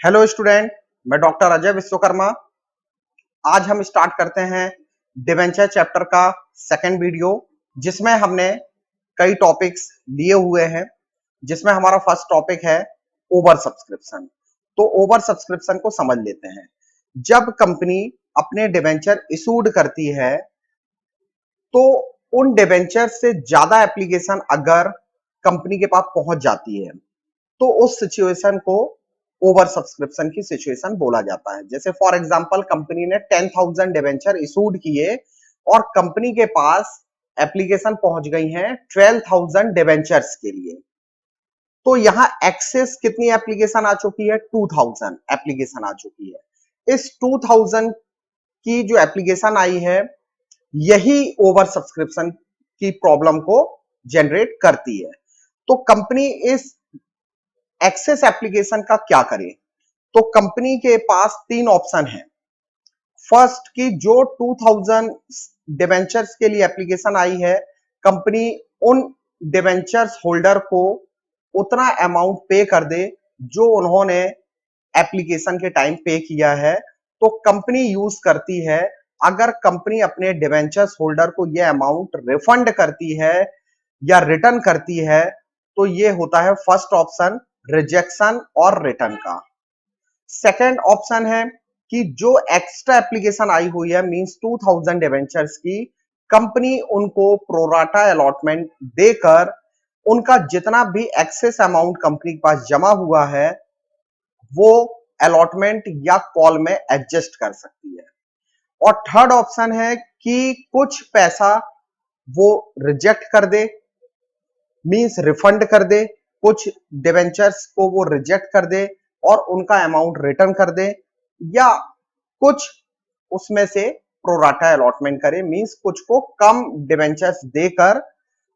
Hello student, मैं doctor Ajay Vishwakarma. आज हम स्टार्ट करते हैं डिवेंचर चैप्टर का सेकंड वीडियो, जिसमें हमने कई टॉपिक्स लिए हुए हैं। जिसमें हमारा फर्स्ट टॉपिक है ओवर सब्सक्रिप्शन। तो ओवर सब्सक्रिप्शन को समझ लेते हैं। जब कंपनी अपने डिवेंचर इशूड करती है तो उन डिवेंचर से ज्यादा एप्लीकेशन अगर कंपनी के पास पहुंच जाती है तो उस सिचुएशन को ओवर सब्सक्रिप्शन की सिचुएशन बोला जाता है। जैसे फॉर एग्जांपल कंपनी ने 10,000 डिवेंचर इशूड किए और कंपनी के पास एप्लीकेशन पहुंच गई हैं 12,000 डिवेंचर्स के लिए। तो यहां एक्सेस कितनी एप्लीकेशन आ चुकी है? 2,000 एप्लीकेशन आ चुकी है। इस 2,000 की जो एप्लीकेशन आई है, यही ओवर सब्सक्रिप्शन की प्रॉब्लम को जनरेट करती है। तो कंपनी इस एक्सेस एप्लीकेशन का क्या करे? तो कंपनी के पास तीन ऑप्शन है। फर्स्ट की जो 2000 डिवेंचर्स के लिए एप्लीकेशन आई है, कंपनी उन डिवेंचर्स होल्डर को उतना अमाउंट पे कर दे जो उन्होंने एप्लीकेशन के टाइम पे किया है। तो कंपनी यूज करती है, अगर कंपनी अपने डिवेंचर्स होल्डर को यह अमाउंट रिफंड करती है या रिटर्न करती है, तो ये होता है फर्स्ट ऑप्शन, रिजेक्शन और रिटर्न का। सेकेंड ऑप्शन है कि जो एक्स्ट्रा एप्लीकेशन आई हुई है, मींस 2000 डिवेंचर्स की, कंपनी उनको प्रोराटा अलॉटमेंट देकर उनका जितना भी एक्सेस अमाउंट कंपनी के पास जमा हुआ है वो अलॉटमेंट या कॉल में एडजस्ट कर सकती है। और थर्ड ऑप्शन है कि कुछ पैसा वो रिजेक्ट कर दे, मींस रिफंड कर दे, कुछ डिवेंचर्स को वो रिजेक्ट कर दे और उनका अमाउंट रिटर्न कर दे, या कुछ उसमें से प्रोराटा अलॉटमेंट करे, मींस कुछ को कम डिवेंचर्स देकर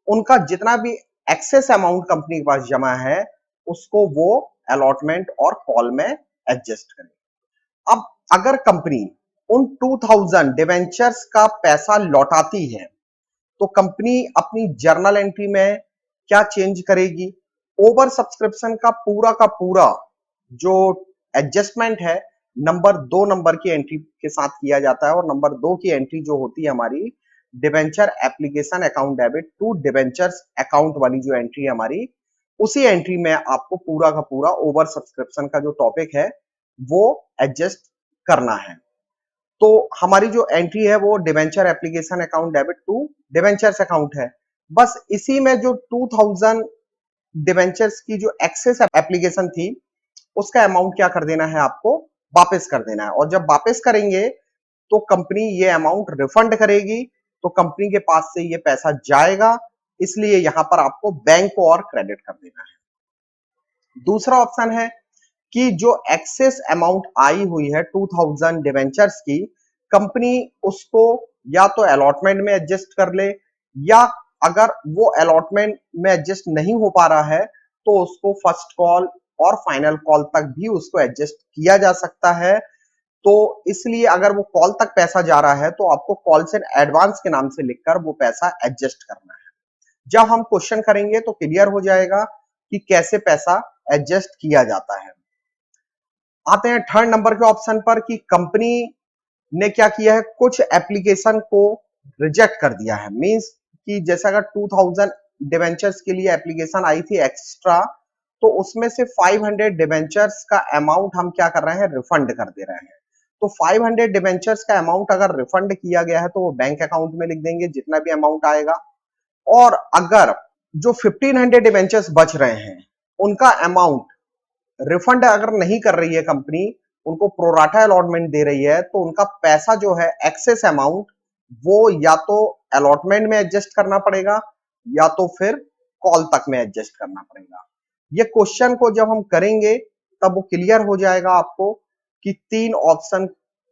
उनका जितना भी एक्सेस अमाउंट कंपनी के पास जमा है उसको वो अलॉटमेंट और कॉल में एडजस्ट करे। अब अगर कंपनी उन 2000 डिवेंचर्स का पैसा लौटाती है तो कंपनी अपनी जर्नल एंट्री में क्या चेंज करेगी? ओवर सब्सक्रिप्शन का पूरा जो एडजस्टमेंट है नंबर 2 नंबर की एंट्री के साथ किया जाता है। और नंबर 2 की एंट्री जो होती है हमारी, debenture application account debit to debentures account वाली जो एंट्री है हमारी, उसी एंट्री में आपको पूरा का पूरा ओवर सब्सक्रिप्शन का जो टॉपिक है वो एडजस्ट करना है। तो हमारी जो एंट्री है वो debenture application account debit to debentures account है। बस इसी में जो 2000 डिवेंचर्स की जो एक्सेस एप्लीकेशन थी उसका अमाउंट क्या कर देना है, आपको वापस कर देना है। और जब वापस करेंगे तो कंपनी ये अमाउंट रिफंड करेगी, तो कंपनी के पास से ये पैसा जाएगा, इसलिए यहां पर आपको बैंक को और क्रेडिट कर देना है। दूसरा ऑप्शन है कि जो एक्सेस अमाउंट आई हुई है 2000 डिवेंचर्स की, कंपनी उसको या तो अलॉटमेंट में एडजस्ट कर ले, या अगर वो अलॉटमेंट में एडजस्ट नहीं हो पा रहा है तो उसको फर्स्ट कॉल और फाइनल कॉल तक भी उसको एडजस्ट किया जा सकता है। तो इसलिए अगर वो कॉल तक पैसा जा रहा है तो आपको कॉल से एडवांस के नाम से लिखकर वो पैसा एडजस्ट करना है। जब हम क्वेश्चन करेंगे तो क्लियर हो जाएगा कि कैसे पैसा एडजस्ट किया जाता है। आते हैं थर्ड नंबर के ऑप्शन पर कि कंपनी ने क्या किया है, कुछ एप्लीकेशन को रिजेक्ट कर दिया है। मींस कि जैसे अगर 2000 डिवेंचर्स के लिए एप्लीकेशन आई थी एक्स्ट्रा, तो उसमें से 500 डिवेंचर्स का अमाउंट हम क्या कर रहे हैं, रिफंड कर दे रहे हैं। तो 500 डिवेंचर्स का अमाउंट अगर रिफंड किया गया है तो वो बैंक अकाउंट में लिख देंगे जितना भी अमाउंट आएगा। और अगर जो 1500 डिवेंचर्स बच रहे हैं उनका अमाउंट रिफंड अगर नहीं कर रही है कंपनी, उनको प्रोराटा अलॉटमेंट दे रही है, तो उनका पैसा जो है एक्सेस अमाउंट वो या तो अलॉटमेंट में एडजस्ट करना पड़ेगा या तो फिर कॉल तक में एडजस्ट करना पड़ेगा। ये क्वेश्चन को जब हम करेंगे तब वो क्लियर हो जाएगा आपको कि तीन ऑप्शन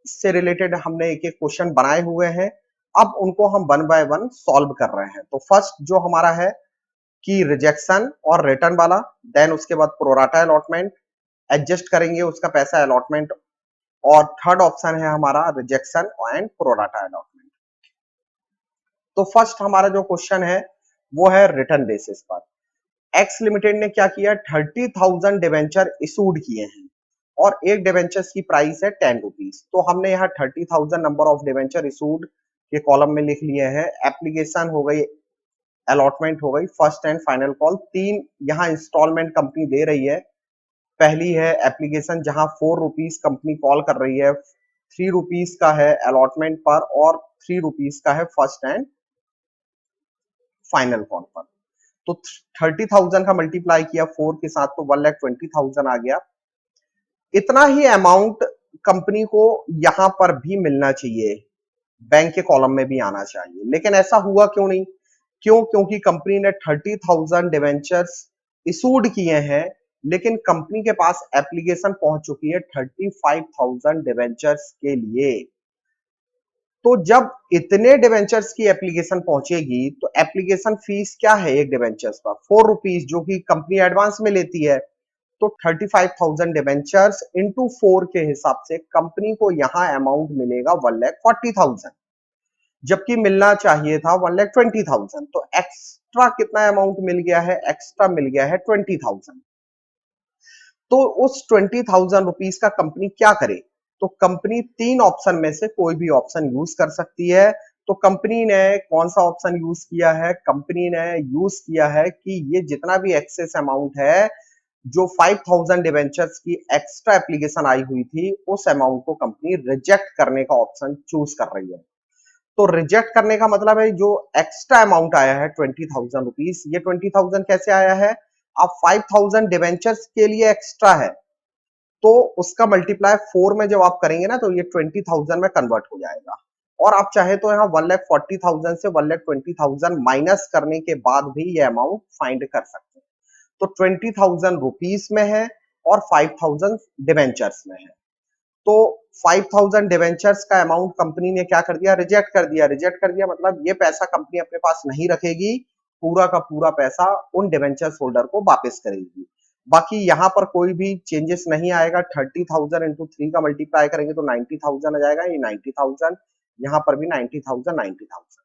से रिलेटेड हमने एक एक क्वेश्चन बनाए हुए हैं। अब उनको हम वन बाय वन सॉल्व कर रहे हैं। तो फर्स्ट जो हमारा है कि रिजेक्शन और रिटर्न वाला, देन उसके बाद प्रोराटा अलॉटमेंट, एडजस्ट करेंगे उसका पैसा अलॉटमेंट, और थर्ड ऑप्शन है हमारा रिजेक्शन एंड प्रोराटा अलॉटमेंट। तो फर्स्ट हमारा जो क्वेश्चन है वो है रिटर्न बेसिस पर। एक्स लिमिटेड ने क्या किया, 30,000 डिवेंचर इशूड किए हैं और एक डिवेंचर्स की प्राइस है 10 रुपीज। तो हमने यहाँ 30,000 नंबर ऑफ डिवेंचर इशूड के कॉलम में लिख लिए हैं। एप्लीकेशन हो गई, अलॉटमेंट हो गई, फर्स्ट एंड फाइनल कॉल। तीन यहाँ इंस्टॉलमेंट कंपनी दे रही है। पहली है एप्लीकेशन जहां 4 रुपीज कंपनी कॉल कर रही है, 3 रुपीज का है अलॉटमेंट पर और 3 रुपीज का है फर्स्ट एंड फाइनल कॉल पर। तो 30,000 का मल्टीप्लाई किया 4 के साथ तो 1,20,000 आ गया। इतना ही अमाउंट कंपनी को यहां पर भी मिलना चाहिए, बैंक के कॉलम में भी आना चाहिए, लेकिन ऐसा हुआ क्यों नहीं? क्योंकि कंपनी ने 30,000 डिवेंचर्स इशूड किए हैं, लेकिन कंपनी के पास एप्लीकेशन पहुंच चुकी है 35,000 डिवेंचर्स के लिए। तो जब इतने डिवेंचर्स की एप्लीकेशन पहुंचेगी तो एप्लीकेशन फीस क्या है एक डिवेंचर्स पर? 4 रुपीज, जो कि कंपनी एडवांस में लेती है। तो 35,000 डिवेंचर्स इंटू 4 के हिसाब से कंपनी को यहां अमाउंट मिलेगा 1,40,000, जबकि मिलना चाहिए था 1,20,000। तो एक्स्ट्रा कितना अमाउंट मिल गया है? एक्स्ट्रा मिल गया है 20,000। तो उस 20,000 रुपीज का कंपनी क्या करे? तो कंपनी तीन ऑप्शन में से कोई भी ऑप्शन यूज कर सकती है। तो कंपनी ने कौन सा ऑप्शन यूज किया है? कंपनी ने यूज किया है कि ये जितना भी एक्सेस अमाउंट है, जो 5,000 डिवेंचर्स की एक्स्ट्रा एप्लीकेशन आई हुई थी, उस अमाउंट को कंपनी रिजेक्ट करने का ऑप्शन चूज कर रही है। तो रिजेक्ट करने का मतलब है जो एक्स्ट्रा अमाउंट आया है 20,000 रुपीज, ये 20,000 कैसे आया है? अब 5,000 डिवेंचर्स के लिए एक्स्ट्रा है, तो उसका मल्टीप्लाई 4 में जब आप करेंगे ना तो ये 20,000 में कन्वर्ट हो जाएगा। और आप चाहे तो यहाँ 1,40,000 से 1,20,000 माइनस करने के बाद भी ये अमाउंट फाइंड कर सकते हैं। तो 20,000 रुपीज में है और 5,000 डिवेंचर्स में है। तो 5,000 डिवेंचर्स का अमाउंट कंपनी ने क्या कर दिया? रिजेक्ट कर दिया। रिजेक्ट कर दिया मतलब ये पैसा कंपनी अपने पास नहीं रखेगी, पूरा का पूरा पैसा उन डिवेंचर्स होल्डर को वापस करेगी। बाकी यहाँ पर कोई भी चेंजेस नहीं आएगा। 30,000 इंटू 3 का मल्टीप्लाई करेंगे तो 90,000 आ जाएगा। ये 90,000, यहाँ पर भी 90,000, 90,000।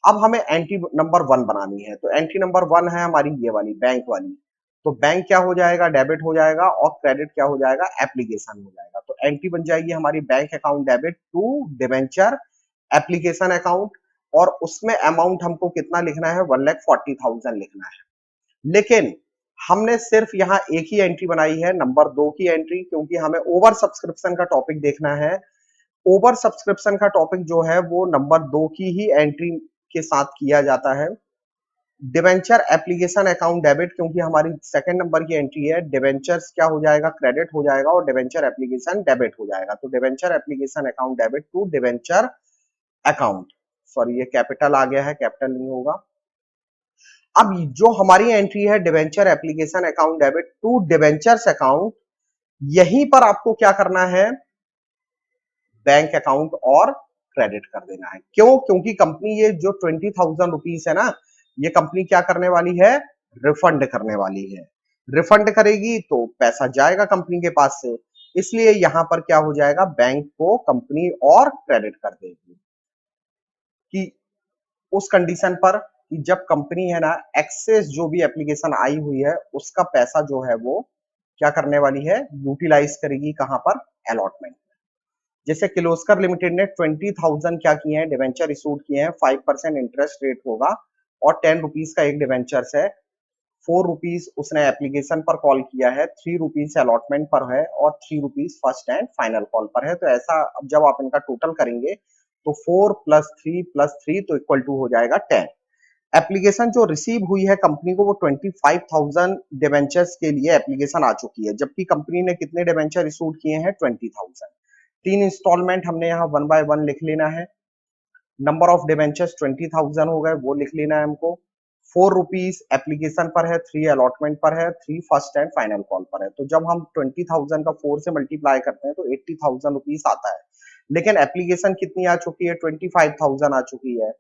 अब हमें एंट्री नंबर 1 बनानी है। तो एंट्री नंबर 1 है हमारी ये वाली, बैंक वाली। तो बैंक क्या हो जाएगा? डेबिट हो जाएगा, और क्रेडिट क्या हो जाएगा? एप्लीकेशन हो जाएगा। तो एंट्री बन जाएगी हमारी bank account debit to debenture application account, और उसमें अमाउंट हमको कितना लिखना है? 1,40,000 लिखना है। लेकिन हमने सिर्फ यहाँ एक ही एंट्री बनाई है, नंबर 2 की एंट्री, क्योंकि हमें ओवर सब्सक्रिप्शन का टॉपिक देखना है। ओवर सब्सक्रिप्शन का टॉपिक जो है वो नंबर 2 की ही एंट्री के साथ किया जाता है। डिवेंचर एप्लीकेशन अकाउंट डेबिट, क्योंकि हमारी सेकंड नंबर की एंट्री है, डिवेंचर्स क्या हो जाएगा? क्रेडिट हो जाएगा, और डिवेंचर एप्लीकेशन डेबिट हो जाएगा। तो debenture application account debit to debenture account, sorry ये कैपिटल आ गया है, कैपिटल नहीं होगा। अब जो हमारी एंट्री है debenture application account debit to debentures account, यहीं पर आपको क्या करना है? बैंक अकाउंट और क्रेडिट कर देना है। क्यों? क्योंकि कंपनी ये जो 20,000 रुपीज है ना, ये कंपनी क्या करने वाली है? रिफंड करने वाली है। रिफंड करेगी तो पैसा जाएगा कंपनी के पास से, इसलिए यहां पर क्या हो जाएगा? बैंक को कंपनी और क्रेडिट कर देगी, कि उस कंडीशन पर कि जब कंपनी है ना, एक्सेस जो भी एप्लीकेशन आई हुई है उसका पैसा जो है वो क्या करने वाली है? यूटिलाइज करेगी। कहां पर? अलॉटमेंट। जैसे किर्लोस्कर लिमिटेड ने 20,000 क्या किए हैं? डिवेंचर इशूड किए हैं। 5% इंटरेस्ट रेट होगा, और 10 रुपीज का एक डिवेंचर्स है। 4 रुपीज उसने एप्लीकेशन पर कॉल किया है, 3 रुपीज अलॉटमेंट पर है, और 3 rupees first and final call पर है। तो ऐसा जब आप इनका टोटल करेंगे तो 4 प्लस 3 प्लस 3 तो इक्वल टू हो जाएगा 10। एप्लीकेशन जो रिसीव हुई है कंपनी को वो 25,000 डिवेंचर्स के लिए एप्लीकेशन आ चुकी है, जबकि कंपनी ने कितने डिवेंचर इशूड किए हैं? 20,000। 3 इंस्टॉलमेंट हमने यहाँ 1 बाय 1 लिख लेना है। नंबर ऑफ डिवेंचर्स 20,000 हो गए, वो लिख लेना है हमको। 4 रुपीज एप्लीकेशन पर है, 3 अलॉटमेंट पर है, 3 फर्स्ट एंड फाइनल कॉल पर है। तो जब हम 20,000 का 4 से मल्टीप्लाई करते हैं तो 80,000 रुपीज आता है। लेकिन एप्लीकेशन कितनी आ चुकी है? 25,000 आ चुकी है।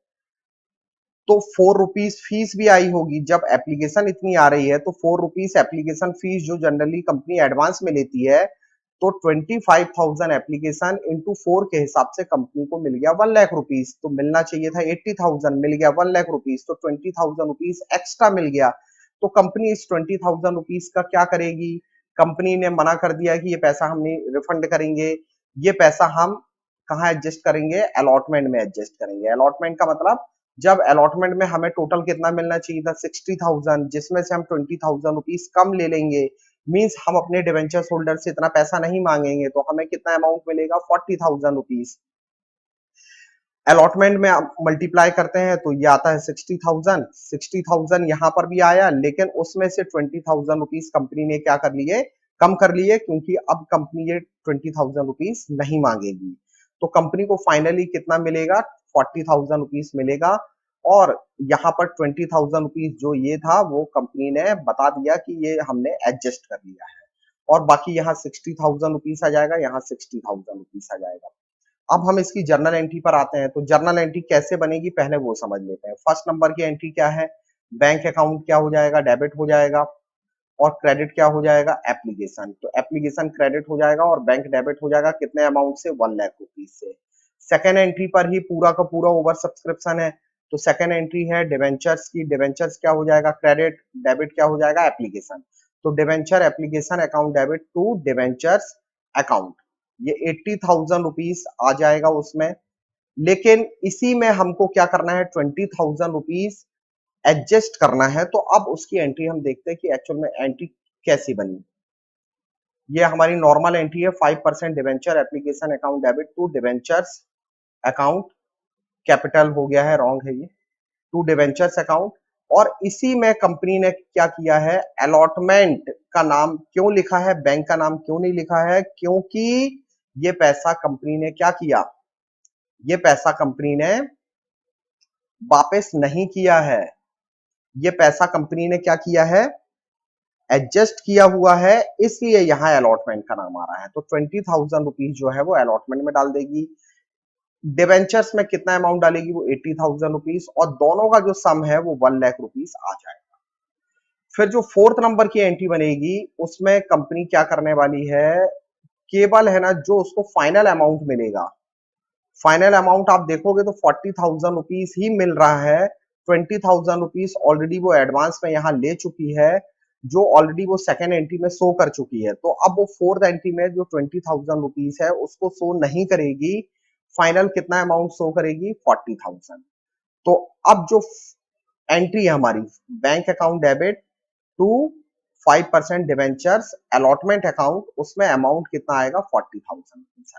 तो 4 रुपीज फीस भी आई होगी। जब एप्लीकेशन इतनी आ रही है तो 4 रुपीज एप्लीकेशन फीस जो जनरली कंपनी एडवांस में लेती है, तो 25,000 एप्लीकेशन इंटू 4 के हिसाब से कंपनी को मिल गया 1 लाख रुपीज। तो मिलना चाहिए था 80,000, मिल गया 1 लाख रुपीज। तो 20,000 रुपीज एक्स्ट्रा मिल गया। तो कंपनी इस 20,000 रुपीज का क्या करेगी? कंपनी ने मना कर दिया कि ये पैसा हम नहीं रिफंड करेंगे, ये पैसा हम कहाँ एडजस्ट करेंगे, अलॉटमेंट में एडजस्ट करेंगे। अलॉटमेंट का मतलब जब अलॉटमेंट में हमें टोटल कितना मिलना चाहिए था 60,000, जिसमें से हम 20,000 रुपीज कम ले लेंगे, मींस हम अपने डिवेंचर होल्डर से इतना पैसा नहीं मांगेंगे, तो हमें कितना अमाउंट मिलेगा 40,000 रुपीज। अलॉटमेंट में मल्टीप्लाई करते हैं तो ये आता है 60,000। 60,000 यहाँ पर भी आया, लेकिन उसमें से 20,000 रुपीज कंपनी ने क्या कर लिए, कम कर लिए, क्योंकि अब कंपनी ये 20,000 रुपीज नहीं मांगेगी। तो कंपनी को फाइनली कितना मिलेगा, 40,000 रुपीज मिलेगा। और यहाँ पर 20,000 रुपीज जो ये था वो कंपनी ने बता दिया कि ये हमने एडजस्ट कर लिया है, और बाकी यहाँ 60,000 रुपीज आ जाएगा, यहाँ 60,000 रुपीज आ जाएगा। अब हम इसकी जर्नल एंट्री पर आते हैं, तो जर्नल एंट्री कैसे बनेगी पहले वो समझ लेते हैं। फर्स्ट नंबर की एंट्री क्या है, बैंक अकाउंट क्या हो जाएगा, डेबिट हो जाएगा, और क्रेडिट क्या हो जाएगा, एप्लीकेशन। तो एप्लीकेशन क्रेडिट हो जाएगा और बैंक डेबिट हो जाएगा, कितने अमाउंट से, 1 लाख रुपीज से। सेकेंड एंट्री पर ही पूरा का पूरा ओवर सब्सक्रिप्शन है, तो सेकेंड एंट्री है डिवेंचर्स की। डिवेंचर्स क्या हो जाएगा, क्रेडिट, डेबिट क्या हो जाएगा, एप्लीकेशन। तो debenture application account debit to debentures account, ये 80,000 रुपीज आ जाएगा उसमें। लेकिन इसी में हमको क्या करना है, 20,000 रुपीज एडजस्ट करना है। तो अब उसकी एंट्री हम देखते हैं कि एक्चुअल में एंट्री कैसी बनी। ये हमारी नॉर्मल एंट्री है, 5% debenture application account debit to debentures account, capital हो गया है, रॉन्ग है ये, टू डिवेंचर्स अकाउंट। और इसी में कंपनी ने क्या किया है, अलॉटमेंट का नाम क्यों लिखा है, बैंक का नाम क्यों नहीं लिखा है, क्योंकि ये पैसा कंपनी ने क्या किया, ये पैसा कंपनी ने वापस नहीं किया है, ये पैसा कंपनी ने क्या किया है, एडजस्ट किया हुआ है, इसलिए यहां अलॉटमेंट का नाम आ रहा है। तो 20,000 रुपीज जो है वो अलॉटमेंट में डाल देगी। डिवेंचर्स में कितना अमाउंट डालेगी, वो 80,000 रुपीज, और दोनों का जो सम है वो 1 लाख रुपीज आ जाएगा। फिर जो फोर्थ नंबर की एंट्री बनेगी, उसमें कंपनी क्या करने वाली है, केवल है ना जो उसको फाइनल अमाउंट मिलेगा, फाइनल अमाउंट आप देखोगे तो 40,000 रुपीज ही मिल रहा है। 20,000 रुपीज ऑलरेडी वो एडवांस में यहाँ ले चुकी है, जो ऑलरेडी वो सेकेंड एंट्री में शो कर चुकी है। तो अब वो फोर्थ एंट्री में जो 20,000 रुपीज है उसको शो नहीं करेगी, फाइनल कितना अमाउंट शो करेगी, 40,000। तो अब जो एंट्री है हमारी, bank account debit to 5% debentures allotment account, उसमें अमाउंट कितना आएगा, 40,000 रुपीज।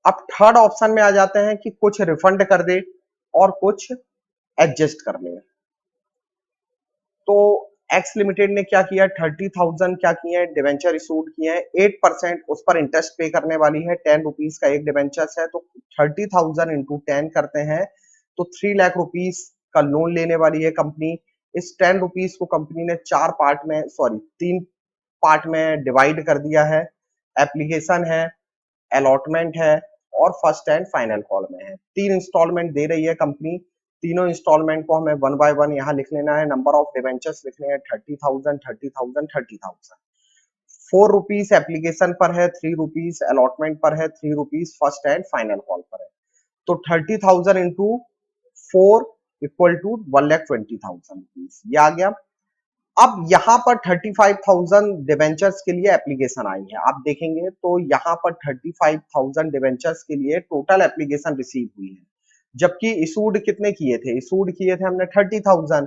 अब थर्ड ऑप्शन में आ जाते हैं कि कुछ रिफंड कर दे और कुछ एडजस्ट कर ले। तो एक्स लिमिटेड ने क्या किया, 30,000 क्या किए हैं, डिवेंचर इशूड किए हैं, 8% उस पर इंटरेस्ट पे करने वाली है, 10 रुपीज का एक डिवेंचर है, तो 30,000 इंटू 10 करते हैं तो 3 लाख रुपीज का लोन लेने वाली है कंपनी। इस 10 रुपीज को कंपनी ने चार पार्ट में, सॉरी 3 पार्ट में डिवाइड कर दिया है। एप्लीकेशन है, अलॉटमेंट है, और फर्स्ट एंड फाइनल कॉल में है। 3 इंस्टॉलमेंट दे रही है कंपनी, तीनों इंस्टॉलमेंट को हमें 1 बाय 1 यहाँ लिख लेना है। नंबर ऑफ डिवेंचर्स लिखने हैं 30,000 30,000 30,000। 4 रुपीज एप्लीकेशन पर है, 3 रुपीज अलॉटमेंट पर है, 3 rupees first and final call पर है। तो 30,000 इंटू 4 इक्वल टू 1,20,000 रुपीज, ये आ गया। अब यहाँ पर 35,000 डिवेंचर्स के लिए एप्लीकेशन आई है, आप देखेंगे तो यहाँ पर 35,000 डिवेंचर्स के लिए टोटल एप्लीकेशन रिसीव हुई है, जबकि इशूड कितने किए थे, इशूड किए थे हमने 30,000,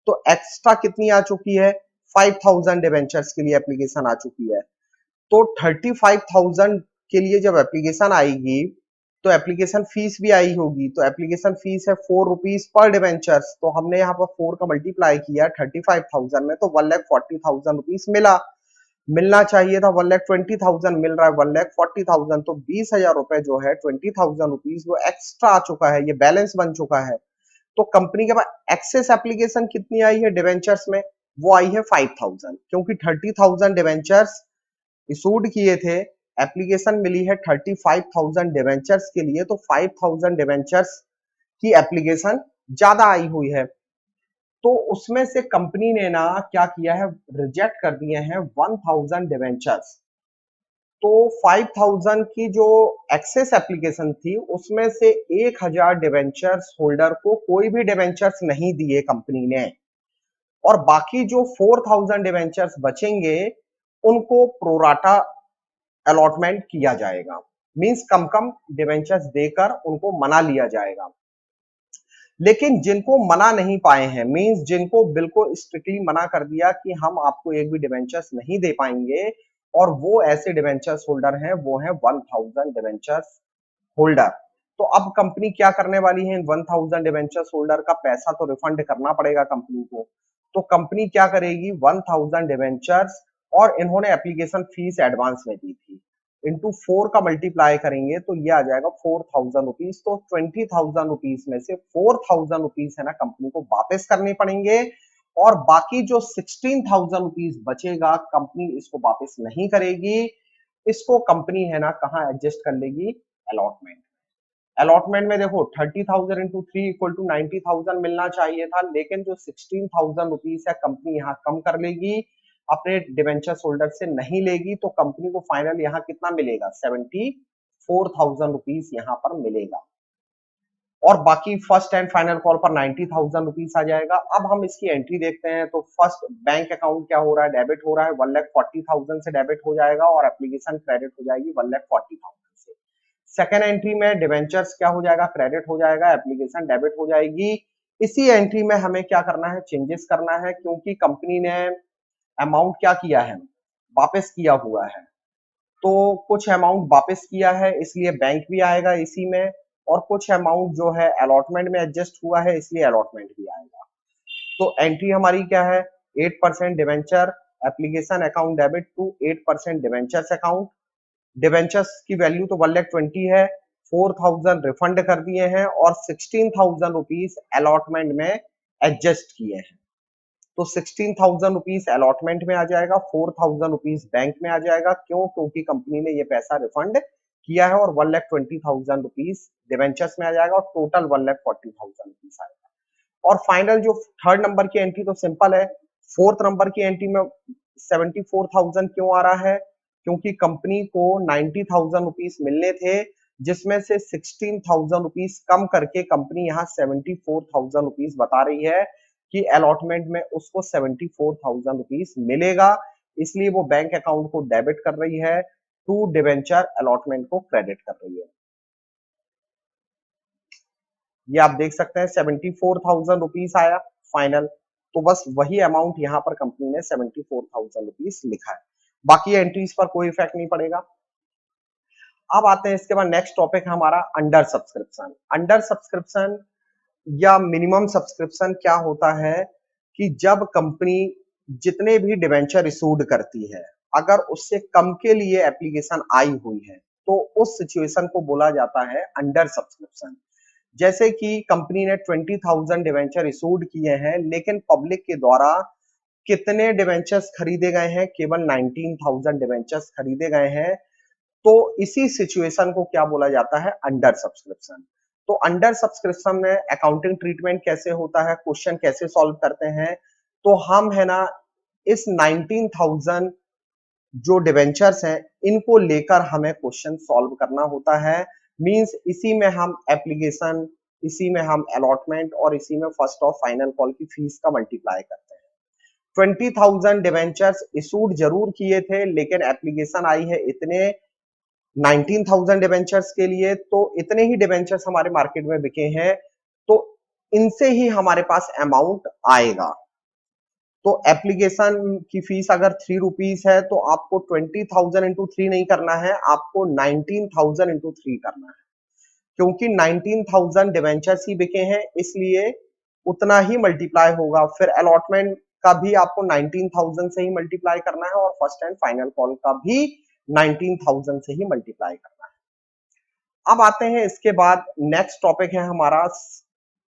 तो एक्स्ट्रा कितनी आ चुकी है, 5,000 डिवेंचर्स के लिए एप्लीकेशन आ चुकी है। तो 35,000 के लिए जब एप्लीकेशन आएगी तो एप्लीकेशन फीस भी आई होगी, तो एप्लीकेशन फीस है 4 रुपीज पर डिवेंचर्स, तो हमने यहाँ पर 4 का मल्टीप्लाई किया 35,000 में, तो 1,40,000 रुपीज मिला, मिलना चाहिए था 1,20,000, मिल रहा है 1,40,000, तो 20,000 रुपए जो है 20,000 रुपीज वो एक्स्ट्रा आ चुका है, ये बैलेंस बन चुका है। तो कंपनी के पास एक्सेस एप्लीकेशन कितनी आई है डिवेंचर्स में, वो आई है 5,000, क्योंकि 30,000 डिवेंचर्स इशूड किए थे, एप्लीकेशन मिली है 35,000 डिवेंचर्स के लिए, तो 5,000 डिवेंचर्स की एप्लीकेशन ज्यादा आई हुई है। तो उसमें से कंपनी ने ना क्या किया है, रिजेक्ट कर दिए हैं 1,000 डिवेंचर्स। तो 5,000 की जो एक्सेस एप्लीकेशन थी उसमें से 1,000 डिवेंचर्स होल्डर को कोई भी डिवेंचर्स नहीं दिए कंपनी ने। और बाकी जो 4000 डिवेंचर्स बचेंगे उनको प्रोराटा अलॉटमेंट किया जाएगा। मींस कम कम डिवेंचर्स देकर उनको मना लिया जाएगा। लेकिन जिनको मना नहीं पाए हैं, मींस जिनको बिल्कुल स्ट्रिक्टली मना कर दिया कि हम आपको एक भी डिवेंचर्स नहीं दे पाएंगे, और वो ऐसे डिवेंचर्स होल्डर हैं, वो हैं 1000 डिवेंचर्स होल्डर। तो अब कंपनी क्या करने वाली है, इन 1000 डिवेंचर्स होल्डर का पैसा तो रिफंड करना पड़ेगा कंपनी को। तो कंपनी क्या करेगी, 1000 डिवेंचर्स, और इन्होंने एप्लीकेशन फीस एडवांस में दी थी, इंटू 4 का मल्टीप्लाई करेंगे तो ये आ जाएगा 4000 रुपीज। तो 20,000 रुपीज में से 4000 रुपीज है ना कंपनी को वापस करने पड़ेंगे, और बाकी जो 16,000 रुपीज बचेगा कंपनी इसको वापस नहीं करेगी। इसको कंपनी है ना कहाँ एडजस्ट कर लेगी, अलॉटमेंट। अलॉटमेंट में देखो 30,000 इंटू 3 इक्वल टू 90,000 मिलना चाहिए था, लेकिन जो 16,000 रुपीज है कंपनी यहाँ कम कर लेगी, अपने डिवेंचर होल्डर से नहीं लेगी। तो कंपनी को फाइनल यहाँ कितना मिलेगा, 74,000 रुपीज यहाँ पर मिलेगा, और बाकी फर्स्ट एंड फाइनल कॉल पर 90,000 रुपीज आ जाएगा। अब हम इसकी एंट्री देखते हैं। तो फर्स्ट बैंक अकाउंट क्या हो रहा है, डेबिट हो रहा है, 1,40,000 से डेबिट हो जाएगा, और एप्लीकेशन क्रेडिट हो जाएगी 1,40,000 से। सेकेंड एंट्री में डिवेंचर्स क्या हो जाएगा, क्रेडिट हो जाएगा, एप्लीकेशन डेबिट हो जाएगी। इसी एंट्री में हमें क्या करना है, चेंजेस करना है, क्योंकि कंपनी ने अमाउंट क्या किया है, वापस किया हुआ है। तो कुछ अमाउंट वापस किया है इसलिए बैंक भी आएगा इसी में, और कुछ अमाउंट जो है अलॉटमेंट में एडजस्ट हुआ है इसलिए अलॉटमेंट भी आएगा। तो एंट्री हमारी क्या है, 8% debenture application account debit to 8% debentures account. Debentures की वैल्यू तो 1,20,000 है, 4,000 रिफंड कर दिए हैं, और 16,000 रुपीज अलॉटमेंट में एडजस्ट किए हैं। तो 16,000 रुपीज अलॉटमेंट में आ जाएगा, 4,000 रुपीज बैंक में आ जाएगा। क्यों, क्योंकि कंपनी ने ये पैसा रिफंड किया है, और 1,20,000 रुपीज डिवेंचर्स में आ जाएगा, और टोटल 1,40,000 रुपीज आएगा। और फाइनल जो थर्ड नंबर की एंट्री तो सिंपल है, फोर्थ नंबर की एंट्री में 74,000 क्यों आ रहा है, क्योंकि कंपनी को 90,000 रुपीज मिलने थे, जिसमें से 16,000 रुपीज कम करके कंपनी यहाँ 74,000 रुपीज बता रही है कि अलॉटमेंट में उसको 74,000 रुपीज मिलेगा, इसलिए वो बैंक अकाउंट को डेबिट कर रही है, टू डिवेंचर अलॉटमेंट को क्रेडिट कर रही है। ये आप देख सकते हैं 74,000 रुपीज आया फाइनल। तो बस वही अमाउंट यहाँ पर कंपनी ने 74,000 रुपीज लिखा है, बाकी एंट्रीज पर कोई इफेक्ट नहीं पड़ेगा। अब आते हैं इसके बाद नेक्स्ट टॉपिक है हमारा अंडर सब्सक्रिप्शन। अंडर सब्सक्रिप्शन या मिनिमम सब्सक्रिप्शन क्या होता है कि जब कंपनी जितने भी डिवेंचर इशूड करती है, अगर उससे कम के लिए एप्लीकेशन आई हुई है तो उस सिचुएशन को बोला जाता है अंडर सब्सक्रिप्शन। जैसे कि कंपनी ने 20,000 डिवेंचर इशूड किए हैं, लेकिन पब्लिक के द्वारा कितने डिवेंचर्स खरीदे गए हैं, केवल 19,000 डिवेंचर्स खरीदे गए हैं। तो इसी सिचुएशन को क्या बोला जाता है, अंडर सब्सक्रिप्शन। तो अंडर सब्सक्रिप्शन में अकाउंटिंग ट्रीटमेंट कैसे होता है, क्वेश्चन कैसे सॉल्व करते हैं, तो हम है ना इस 19,000 जो डिवेंचर्स हैं इनको लेकर हमें क्वेश्चन सॉल्व करना होता है। मींस इसी में हम एप्लीकेशन, इसी में हम अलॉटमेंट, और इसी में फर्स्ट और फाइनल कॉल की फीस का मल्टीप्लाई करते हैं। 20,000 डिवेंचर्स इशूड जरूर किए थे, लेकिन एप्लीकेशन आई है इतने 19,000 डिवेंचर्स के लिए, तो इतने ही डिवेंचर्स हमारे मार्केट में बिके हैं, तो इनसे ही हमारे पास अमाउंट आएगा। तो एप्लीकेशन की फीस अगर 3 रुपीज है तो आपको 20,000 इंटू 3 नहीं करना है, आपको 19,000 इंटू 3 करना है, क्योंकि 19,000 डिवेंचर्स ही बिके हैं, इसलिए उतना ही मल्टीप्लाई होगा। फिर अलॉटमेंट का भी आपको 19,000 से ही मल्टीप्लाई करना है, और फर्स्ट एंड फाइनल कॉल का भी 19,000 से ही मल्टीप्लाई करना है। अब आते हैं इसके बाद नेक्स्ट टॉपिक है हमारा,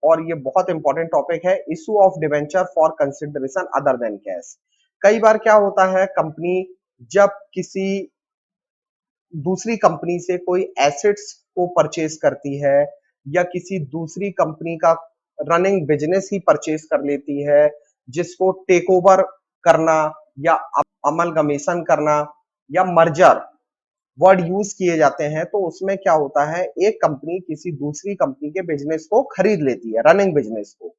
और ये बहुत इंपॉर्टेंट टॉपिक है, issue of debenture for consideration other than cash. कई बार क्या होता है, कंपनी जब किसी दूसरी कंपनी से कोई एसेट्स को परचेज करती है, या किसी दूसरी कंपनी का रनिंग बिजनेस ही परचेज कर लेती है, जिसको टेक ओवर करना या अमलगमेशन करना या मर्जर वर्ड यूज किए जाते हैं, तो उसमें क्या होता है, एक कंपनी किसी दूसरी कंपनी के बिजनेस को खरीद लेती है, रनिंग बिजनेस को।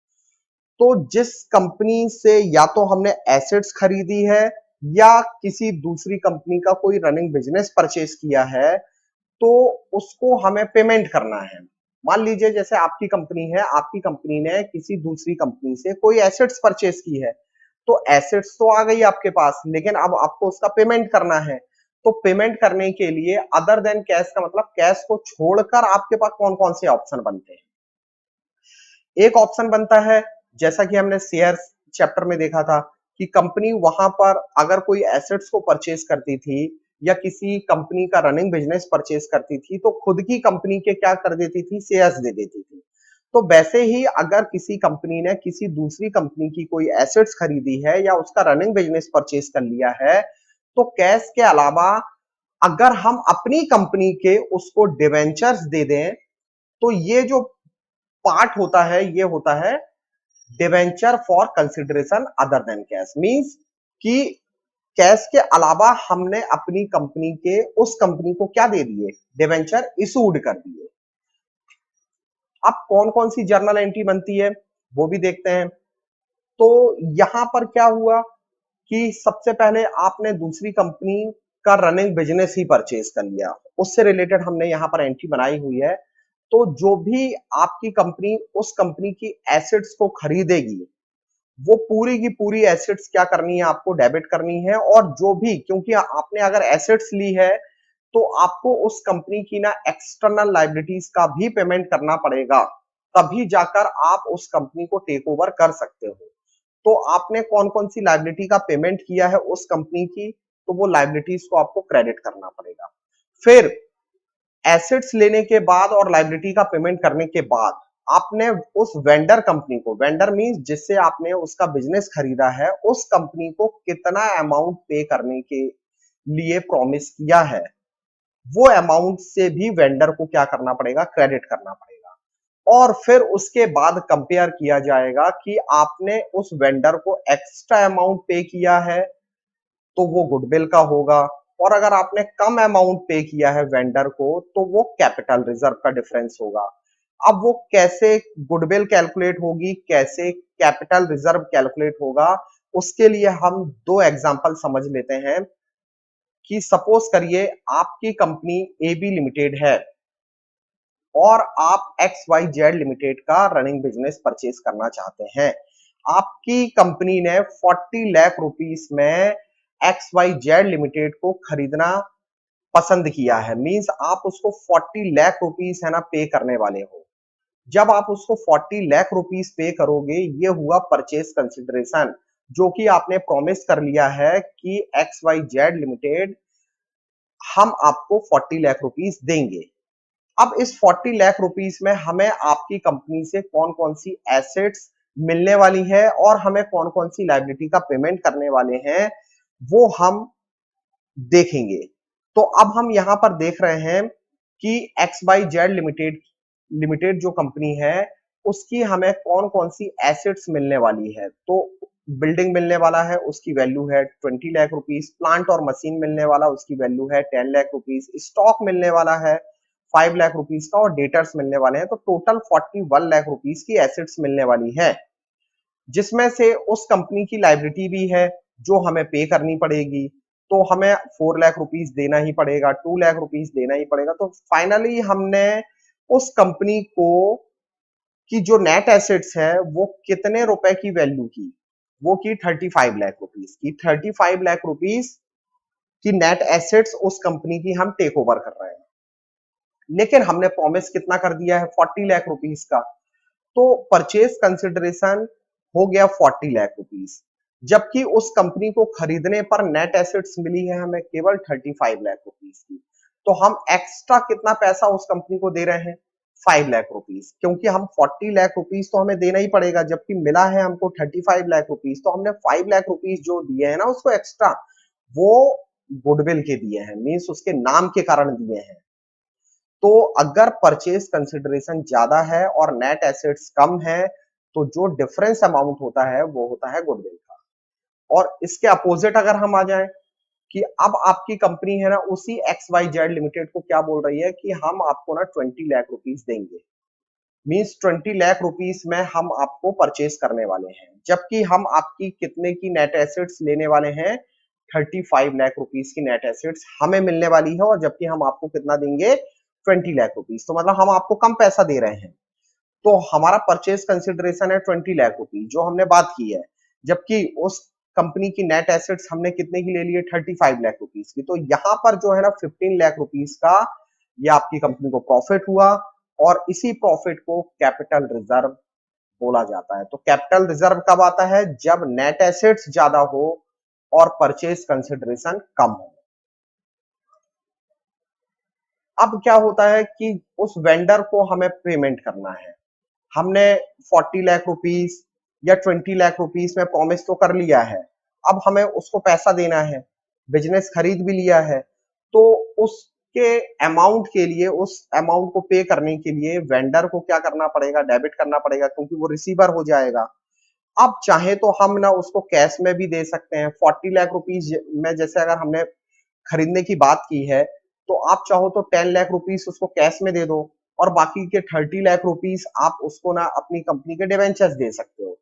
तो जिस कंपनी से या तो हमने एसेट्स खरीदी है या किसी दूसरी कंपनी का कोई रनिंग बिजनेस परचेज किया है, तो उसको हमें पेमेंट करना है। मान लीजिए जैसे आपकी कंपनी है, आपकी कंपनी ने किसी दूसरी कंपनी से कोई एसेट्स परचेज की है, तो एसेट्स तो आ गई आपके पास, लेकिन अब आपको उसका पेमेंट करना है। तो पेमेंट करने के लिए अदर देन कैश का मतलब कैश को छोड़कर आपके पास कौन-कौन से ऑप्शन बनते हैं? एक ऑप्शन बनता है, जैसा कि हमने शेयर्स चैप्टर में देखा था कि कंपनी वहां पर अगर कोई एसेट्स को परचेज करती थी या किसी कंपनी का रनिंग बिजनेस परचेज करती थी, तो खुद की कंपनी के क्या कर देती थी, शेयर्स दे देती थी। तो वैसे ही अगर किसी कंपनी ने किसी दूसरी कंपनी की कोई एसेट्स खरीदी है या उसका रनिंग बिजनेस परचेज कर लिया है, तो कैश के अलावा अगर हम अपनी कंपनी के उसको डिवेंचर्स दे दें, तो ये जो पार्ट होता है, ये होता है debenture for consideration other than cash. Means कि कैश के अलावा हमने अपनी कंपनी के उस कंपनी को क्या दे दिए, डिवेंचर इशूड कर दिए। अब कौन कौन सी जर्नल एंट्री बनती है वो भी देखते हैं। तो यहां पर क्या हुआ कि सबसे पहले आपने दूसरी कंपनी का रनिंग बिजनेस ही परचेज कर लिया, उससे रिलेटेड हमने यहां पर एंट्री बनाई हुई है। तो जो भी आपकी कंपनी उस कंपनी की एसेट्स को खरीदेगी, वो पूरी की पूरी एसेट्स क्या करनी है, आपको डेबिट करनी है। और जो भी, क्योंकि आपने अगर एसेट्स ली है तो आपको उस कंपनी की ना एक्सटर्नल लाइबिलिटीज का भी पेमेंट करना पड़ेगा, तभी जाकर आप उस कंपनी को टेक ओवर कर सकते हो। तो आपने कौन कौन सी लाइबिलिटी का पेमेंट किया है उस कंपनी की, तो वो लाइबिलिटीज को आपको क्रेडिट करना पड़ेगा। फिर एसेट्स लेने के बाद और लाइबिलिटी का पेमेंट करने के बाद आपने उस वेंडर कंपनी को, वेंडर मींस जिससे आपने उसका बिजनेस खरीदा है, उस कंपनी को कितना अमाउंट पे करने के लिए प्रॉमिस किया है, वो अमाउंट से भी वेंडर को क्या करना पड़ेगा, क्रेडिट करना पड़ेगा। और फिर उसके बाद कंपेयर किया जाएगा कि आपने उस वेंडर को एक्स्ट्रा अमाउंट पे किया है तो वो गुडविल का होगा, और अगर आपने कम अमाउंट पे किया है वेंडर को तो वो कैपिटल रिजर्व का डिफरेंस होगा। अब वो कैसे गुडविल कैलकुलेट होगी, कैसे कैपिटल रिजर्व कैलकुलेट होगा, उसके लिए हम दो एग्जांपल समझ लेते हैं। कि सपोज करिए आपकी कंपनी एबी लिमिटेड है और आप एक्स वाई जेड लिमिटेड का रनिंग बिजनेस परचेज करना चाहते हैं। आपकी कंपनी ने 40 लाख रुपीस में एक्स वाई जेड लिमिटेड को खरीदना पसंद किया है। मींस आप उसको 40 लाख रुपीस है ना पे करने वाले हो। जब आप उसको 40 लाख रुपीस पे करोगे, ये हुआ परचेज कंसिडरेशन, जो कि आपने प्रॉमिस कर लिया है कि एक्स वाई जेड लिमिटेड हम आपको 40 लाख रुपीस देंगे। अब इस 40 लाख रुपीस में हमें आपकी कंपनी से कौन कौन सी एसेट्स मिलने वाली है और हमें कौन कौन सी लाइबिलिटी का पेमेंट करने वाले हैं, वो हम देखेंगे। तो अब हम यहां पर देख रहे हैं कि X Y Z limited limited जो कंपनी है, उसकी हमें कौन कौन सी एसेट्स मिलने वाली है। तो बिल्डिंग मिलने वाला है, उसकी वैल्यू है 20 लाख रुपीस। प्लांट और मशीन मिलने वाला, उसकी वैल्यू है 10 लाख रुपीस। स्टॉक मिलने वाला है 5 लाख रुपीस का, और डेटर्स मिलने वाले हैं। तो टोटल 41 लाख रुपीस की एसेट्स मिलने वाली है, जिसमें से उस कंपनी की लाइबिलिटी भी है जो हमें पे करनी पड़ेगी। तो हमें 4 लाख रुपीस देना ही पड़ेगा, 2 लाख रुपीस देना ही पड़ेगा। तो फाइनली हमने उस कंपनी को की जो नेट एसेट्स है वो कितने रुपए की वैल्यू की, वो की 35 लाख रुपीस की। 35 लाख रुपीस की नेट एसेट्स उस कंपनी की हम टेक ओवर कर रहे हैं, लेकिन हमने प्रॉमिस कितना कर दिया है, 40 लाख रुपीस का। तो परचेज कंसिडरेशन हो गया 40 लाख रुपीस, जबकि उस कंपनी को खरीदने पर नेट एसेट्स मिली है हमें केवल 35 लाख रुपीस की। तो हम एक्स्ट्रा कितना पैसा उस कंपनी को दे रहे हैं, 5 लाख रुपीस, क्योंकि हम 40 लाख रुपीस तो हमें देना ही पड़ेगा, जबकि मिला है हमको 35 लाख रुपीस। तो हमने 5 लाख रुपीस जो दिए हैं ना उसको एक्स्ट्रा, वो गुडविल के दिए हैं, मीन्स उसके नाम के कारण दिए हैं। तो अगर परचेज कंसिडरेशन ज्यादा है और नेट एसेट्स कम है, तो जो डिफरेंस अमाउंट होता है वो होता है गुडविल का। और इसके अपोजिट अगर हम आ जाएं कि अब आपकी कंपनी है ना उसी एक्स वाई जेड लिमिटेड को क्या बोल रही है कि हम आपको ना 20 लाख रुपीस देंगे, मींस 20 लाख रुपीस में हम आपको परचेज करने वाले हैं, जबकि हम आपकी कितने की नेट एसेट्स लेने वाले हैं, 35 लाख रुपीस की नेट एसेट्स हमें मिलने वाली है, और जबकि हम आपको कितना देंगे, 20 लाख रुपीस। तो मतलब हम आपको कम पैसा दे रहे हैं। तो हमारा परचेज कंसिडरेशन है 20 लाख रुपीस जो हमने बात की है, जबकि उस कंपनी की नेट एसेट्स हमने कितने की ले लिए, 35 लाख रुपीस की। तो यहाँ पर जो है ना 15 लाख रुपीस का ये आपकी कंपनी को प्रॉफिट हुआ, और इसी प्रॉफिट को कैपिटल रिजर्व बोला जाता है। तो कैपिटल रिजर्व कब आता है, जब नेट एसेट्स ज्यादा हो और परचेज कंसिडरेशन कम हो। अब क्या होता है कि उस वेंडर को हमें पेमेंट करना है। हमने 40 लाख रुपीस या 20 लाख रुपीस में प्रॉमिस तो कर लिया है, अब हमें उसको पैसा देना है, बिजनेस खरीद भी लिया है, तो उसके अमाउंट के लिए, उस अमाउंट को पे करने के लिए वेंडर को क्या करना पड़ेगा, डेबिट करना पड़ेगा, क्योंकि वो रिसीवर हो जाएगा। अब चाहे तो हम ना उसको कैश में भी दे सकते हैं। 40 लाख रुपीस में जैसे अगर हमने खरीदने की बात की है, तो आप चाहो तो 10 लाख रुपीस उसको कैश में दे दो, और बाकी के 30 लाख रुपीस आप उसको ना अपनी कंपनी के डिवेंचर्स दे सकते हो।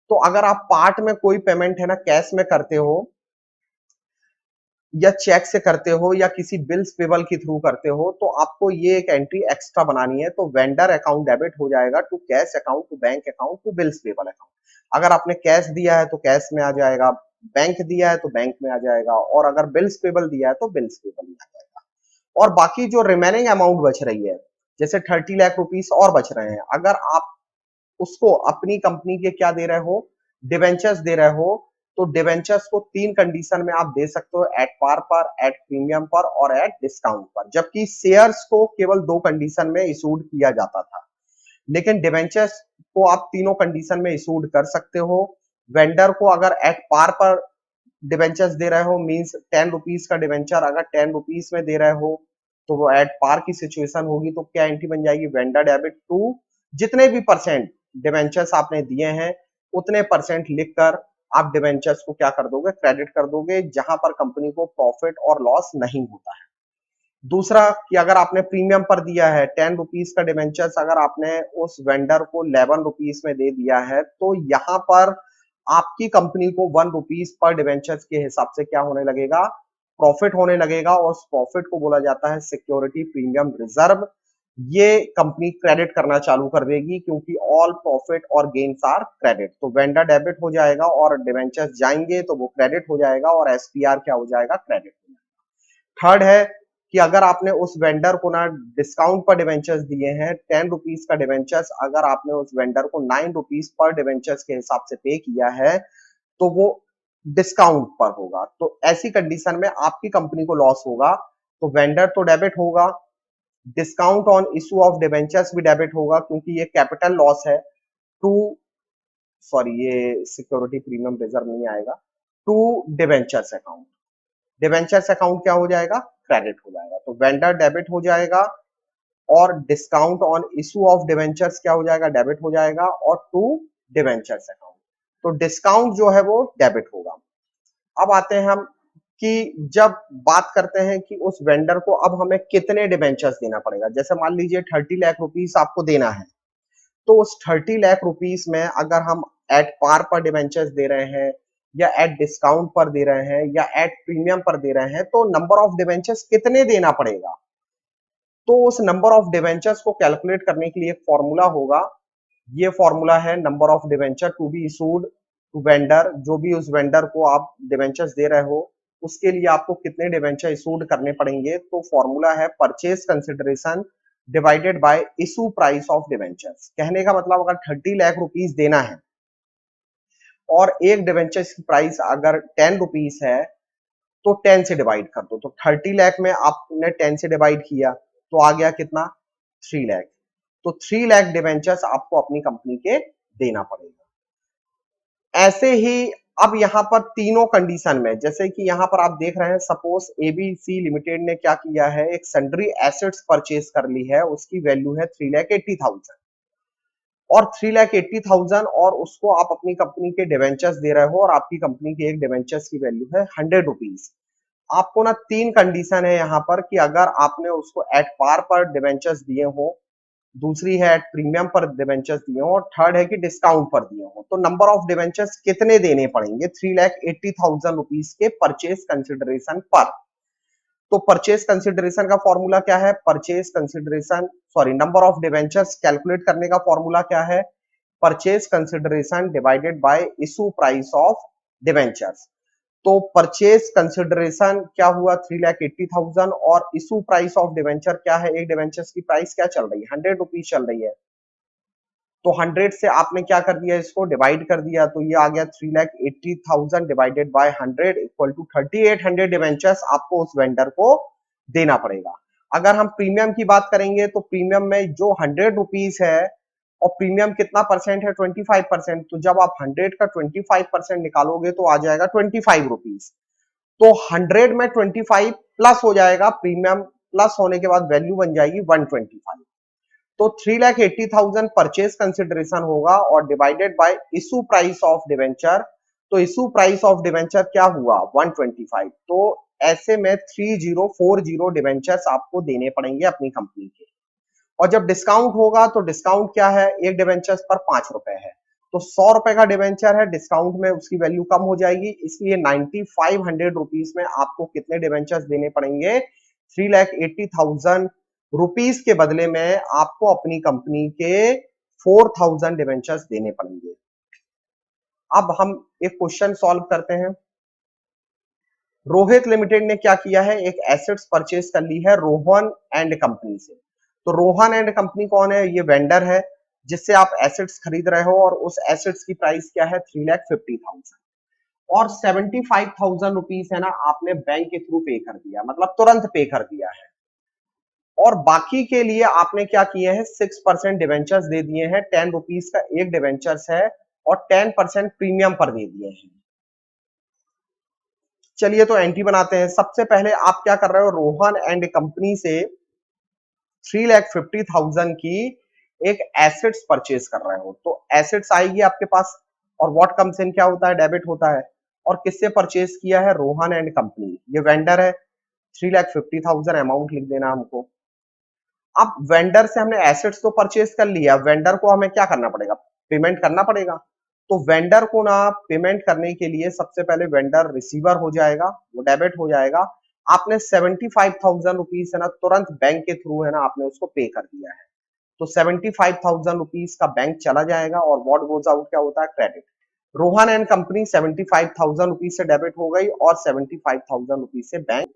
तो अगर आप पार्ट में कोई पेमेंट है ना कैश में करते हो, या चेक से करते हो, या किसी बिल्स पेबल के थ्रू करते हो, तो आपको ये एक एंट्री एक्स्ट्रा बनानी है। तो वेंडर अकाउंट डेबिट हो जाएगा to cash account, to bank account, to bills payable account. अगर आपने कैश दिया है तो कैश में आ जाएगा, बैंक दिया है तो बैंक में आ जाएगा, और अगर बिल्स पेबल दिया है तो बिल्स पेबल में आ जाएगा। और बाकी जो रिमेनिंग अमाउंट बच रही है, जैसे 30 लाख रुपीस और बच रहे हैं, अगर आप उसको अपनी कंपनी के क्या दे रहे हो, डिवेंचर्स दे रहे हो, तो डिवेंचर्स को 3 कंडीशन में आप दे सकते हो, एट पार पर, एट प्रीमियम पर, और एट डिस्काउंट पर। जबकि शेयर्स को केवल 2 कंडीशन में इशूड किया जाता था, लेकिन डिवेंचर्स को आप तीनों कंडीशन में इशूड कर सकते हो। वेंडर को अगर एट पार पर डिवेंचर्स दे रहे हो, मींस 10 रुपीस का डिवेंचर अगर 10 रुपीस में दे रहे हो, तो वो एट पार की सिचुएशन होगी, तो क्या एंट्री बन जाएगी, वेंडर डेबिट टू, जितने भी परसेंट डिवेंचर्स आपने दिए हैं उतने परसेंट लिखकर आप डिवेंचर्स को क्या कर दोगे, क्रेडिट कर दोगे, जहां पर कंपनी को प्रॉफिट और लॉस नहीं होता है। दूसरा कि अगर आपने प्रीमियम पर दिया है 10 रुपीस का डिवेंचर्स, अगर आपने उस वेंडर को 11 रुपीस में दे दिया है, तो यहां पर आपकी कंपनी को 1 रुपीस पर डिवेंचर्स के हिसाब से क्या होने लगेगा, प्रॉफिट होने लगेगा, और उस प्रॉफिट को बोला जाता है सिक्योरिटी प्रीमियम रिजर्व। ये कंपनी क्रेडिट करना चालू कर देगी, क्योंकि ऑल प्रॉफिट और गेन्स आर क्रेडिट। तो वेंडर डेबिट हो जाएगा और डिवेंचर्स जाएंगे तो वो क्रेडिट हो जाएगा, और एसपीआर क्या हो जाएगा, क्रेडिट हो जाएगा। थर्ड है कि अगर आपने उस वेंडर को ना डिस्काउंट पर डिवेंचर्स दिए हैं, 10 रुपीस का डिवेंचर्स अगर आपने उस वेंडर को 9 रुपीस पर डिवेंचर्स के हिसाब से पे किया है, तो वो डिस्काउंट पर होगा। तो ऐसी कंडीशन में आपकी कंपनी को लॉस होगा, तो वेंडर तो डेबिट होगा, discount on issue of debentures भी डेबिट होगा, क्योंकि ये कैपिटल लॉस है। टू, सॉरी ये सिक्योरिटी प्रीमियम रिजर्व नहीं आएगा, to debentures account, debentures account क्या हो जाएगा, क्रेडिट हो जाएगा। तो वेंडर डेबिट हो जाएगा, और discount on issue of debentures क्या हो जाएगा, डेबिट हो जाएगा, और टू डिवेंचर्स अकाउंट, तो डिस्काउंट जो है वो डेबिट होगा। अब आते हैं हम कि जब बात करते हैं कि उस वेंडर को अब हमें कितने डिवेंचर्स देना पड़ेगा। जैसे मान लीजिए 30 लाख रुपीस आपको देना है, तो उस 30 लाख रुपीस में अगर हम एट पार पर डिवेंचर्स दे रहे हैं, या एट डिस्काउंट पर दे रहे हैं, या एट प्रीमियम पर दे रहे हैं, तो नंबर ऑफ डिवेंचर्स कितने देना पड़ेगा। तो उस नंबर ऑफ डिवेंचर्स को कैलकुलेट करने के लिए एक फॉर्मूला होगा। ये फॉर्मूला है number of debenture to be issued to vendor. जो भी उस वेंडर को आप डिवेंचर्स दे रहे हो, उसके लिए आपको कितने डिवेंचर इशूड करने पड़ेंगे। तो फॉर्मूला है purchase consideration divided by issue price of debentures. कहने का मतलब अगर 30 लाख रुपीस देना है, और एक डिवेंचर की प्राइस अगर 10 रुपीस है, तो 10 से डिवाइड कर दो। तो 30 लाख में आपने 10 से डिवाइड किया, तो आ गया कितना, 3 लाख। तो 3 लाख डिवेंचर्स आपको अपनी कंपनी के देना पड़ेगा। ऐसे ही अब यहाँ पर तीनों कंडीशन में, जैसे कि यहाँ पर आप देख रहे हैं, सपोज एबीसी लिमिटेड ने क्या किया है, एक सन्ड्री एसेट्स परचेज कर ली है, उसकी वैल्यू है 3,80,000, और 3,80,000, और उसको आप अपनी कंपनी के डिवेंचर्स दे रहे हो, और आपकी कंपनी की एक डिवेंचर्स की वैल्यू है 100 रुपीज। आपको ना 3 कंडीशन है यहाँ पर कि अगर आपने उसको एट पार पर डिवेंचर्स दिए हो, दूसरी है प्रीमियम पर डिवेंचर्स दिए हो, और थर्ड है कि डिस्काउंट पर दिए हो। तो नंबर ऑफ डिवेंचर्स कितने देने पड़ेंगे 3,80,000 रुपीज के परचेज कंसिडरेशन पर। तो परचेज कंसिडरेशन का फॉर्मूला क्या है, purchase consideration sorry number of debentures calculate करने का फॉर्मूला क्या है, purchase consideration divided by issue price of debentures. तो परचेज कंसिडरेशन क्या हुआ 3,80,000 और इशू प्राइस ऑफ डिवेंचर क्या है, एक डिवेंचर्स की प्राइस क्या चल रही है 100 रुपीज चल रही है। तो 100 से आपने क्या कर दिया, इसको डिवाइड कर दिया, तो ये आ गया 3,80,000 divided by 100 equal to 3,800 debentures आपको उस वेंडर को देना पड़ेगा। अगर हम प्रीमियम की बात करेंगे तो प्रीमियम में जो 100 रुपीज है, और प्रीमियम कितना परसेंट है 25%, तो जब आप 100 का 25% निकालोगे तो आ जाएगा 25 रुपीज। तो 100 में 25 प्लस हो जाएगा, प्रीमियम प्लस होने के बाद वैल्यू बन जाएगी 125। तो 3,80,000 परचेज कंसिडरेशन होगा और divided by issue price of debenture. तो इशू प्राइस ऑफ डिवेंचर क्या हुआ 125। तो ऐसे में 3040 डिवेंचर्स आपको देने पड़ेंगे अपनी कंपनी के। और जब डिस्काउंट होगा तो डिस्काउंट क्या है, एक डिवेंचर्स पर 5 रुपए है, तो 100 रुपए का डिवेंचर है, डिस्काउंट में उसकी वैल्यू कम हो जाएगी, इसलिए 9,500 रुपीज में आपको कितने डिवेंचर्स देने पड़ेंगे 3,80,000 रुपीज के बदले में आपको अपनी कंपनी के 4,000 डिवेंचर्स देने पड़ेंगे। अब हम एक क्वेश्चन सॉल्व करते हैं। रोहित लिमिटेड ने क्या किया है, एक एसेट्स परचेज कर ली है रोहन एंड कंपनी से। तो रोहन एंड कंपनी कौन है, ये वेंडर है जिससे आप एसेट्स खरीद रहे हो, और उस एसेट्स की प्राइस क्या है 3,50,000, और 75,000 रुपीज है ना आपने बैंक के थ्रू पे कर दिया, मतलब तुरंत पे कर दिया है। और बाकी के लिए आपने क्या किए हैं 6% डिवेंचर्स दे दिए हैं, 10 रुपीज का एक डिवेंचर्स है, और 10% प्रीमियम पर दे दिए हैं। चलिए तो एंट्री बनाते हैं। सबसे पहले आप क्या कर रहे हो, रोहन एंड कंपनी से 3,50,000 की एक एसेट्स परचेज कर रहे हो। तो एसेट्स आएगी आपके पास, और व्हाट कम्स इन क्या होता है, डेबिट होता है। और किससे परचेज किया है, रोहन एंड कंपनी, ये वेंडर है। 3,50,000 अमाउंट लिख देना हमको। अब वेंडर से हमने एसेट्स तो परचेज कर लिया, वेंडर को हमें क्या करना पड़ेगा, पेमेंट करना पड़ेगा। तो वेंडर को ना पेमेंट करने के लिए सबसे पहले वेंडर रिसीवर हो जाएगा, वो डेबिट हो जाएगा। आपने 75,000 रुपीज है ना तुरंत बैंक के थ्रू है ना आपने उसको पे कर दिया है। तो 75,000 रुपीज का बैंक चला जाएगा, और व्हाट गोज आउट क्या होता है, credit. Rohan and company 75,000 rupees से डेबिट हो गई और 75,000 रुपीज से बैंक।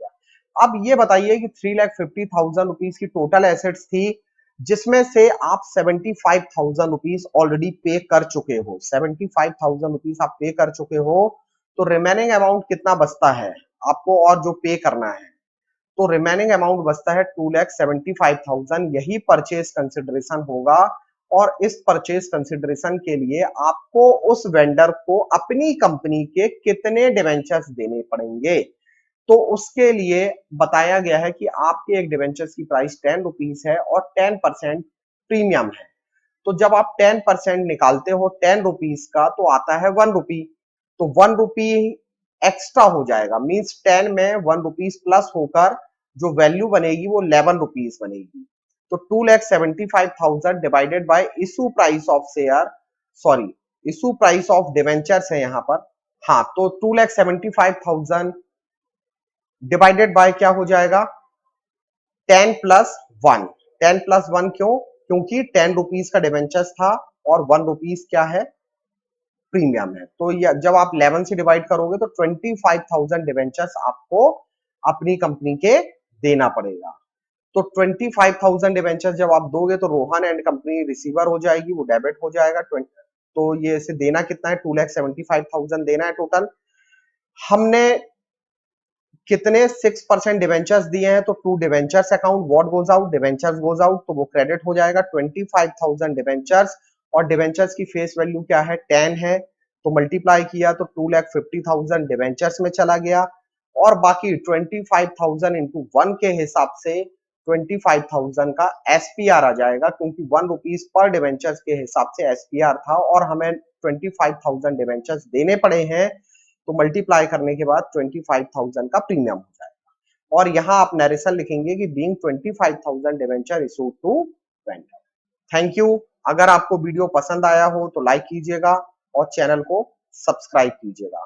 अब ये बताइए कि 3,50,000 रुपीज की टोटल एसेट्स थी, जिसमें से आप 75,000 रुपीज ऑलरेडी पे कर चुके हो, 75,000 रुपीज आप पे कर चुके हो। तो रिमेनिंग अमाउंट कितना बचता है आपको और जो पे करना है, तो रिमेनिंग अमाउंट बचता है 2,75,000, यही परचेज कंसिडरेशन होगा। और इस परचेज कंसिडरेशन के लिए आपको उस वेंडर को अपनी कंपनी के कितने डिवेंचर्स देने पड़ेंगे, तो उसके लिए बताया गया है कि आपके एक डिवेंचर्स की प्राइस 10 रुपीज है और 10% प्रीमियम है। तो जब आप 10% निकालते हो 10 रुपीज का, तो आता है 1 रुपी। तो 1 रुपी एक्स्ट्रा हो जाएगा, मींस 10 में 1 रुपीज प्लस होकर जो वैल्यू बनेगी वो 11 रुपीज बनेगी। तो 2,75,000 divided by issue price of share, sorry issue price of debentures है यहाँ पर। हाँ, तो 2,75,000 डिवाइडेड बाय क्या हो जाएगा 10 प्लस 1। 10 प्लस 1 क्यों, क्योंकि 10 रुपीज का डिवेंचर्स था और 1 रुपीज क्या है प्रीमियम है। तो ये जब आप 11 से डिवाइड करोगे तो 25,000 डिवेंचर्स आपको अपनी कंपनी के देना पड़ेगा। तो 25,000 डिवेंचर्स जब आप दोगे तो रोहन एंड कंपनी रिसीवर हो जाएगी, वो डेबिट हो जाएगा। तो ये इसे देना कितना है 2,75,000 देना है टोटल। हमने कितने 6% डिवेंचर्स दिए हैं, तो to debentures account what goes out, debentures goes out, तो वो क्रेडिट हो जाएगा 25,000 डिवेंचर्स। और डिवेंचर्स की फेस वैल्यू क्या है 10 है, तो मल्टीप्लाई किया तो 2,50,000 डिवेंचर्स में चला गया। और बाकी 25,000 इंटू 1 के हिसाब से 25,000 का एसपीआर आ जाएगा, क्योंकि 1 रुपीज पर डिवेंचर्स के हिसाब से एसपीआर था और हमें 25,000 डिवेंचर्स देने पड़े हैं। तो मल्टीप्लाई करने के बाद 25,000 का प्रीमियम हो जाएगा। और यहां आप नरेशन लिखेंगे कि being 25,000 debenture issued to vendor. Thank you. अगर आपको वीडियो पसंद आया हो तो लाइक कीजिएगा और चैनल को सब्सक्राइब कीजिएगा।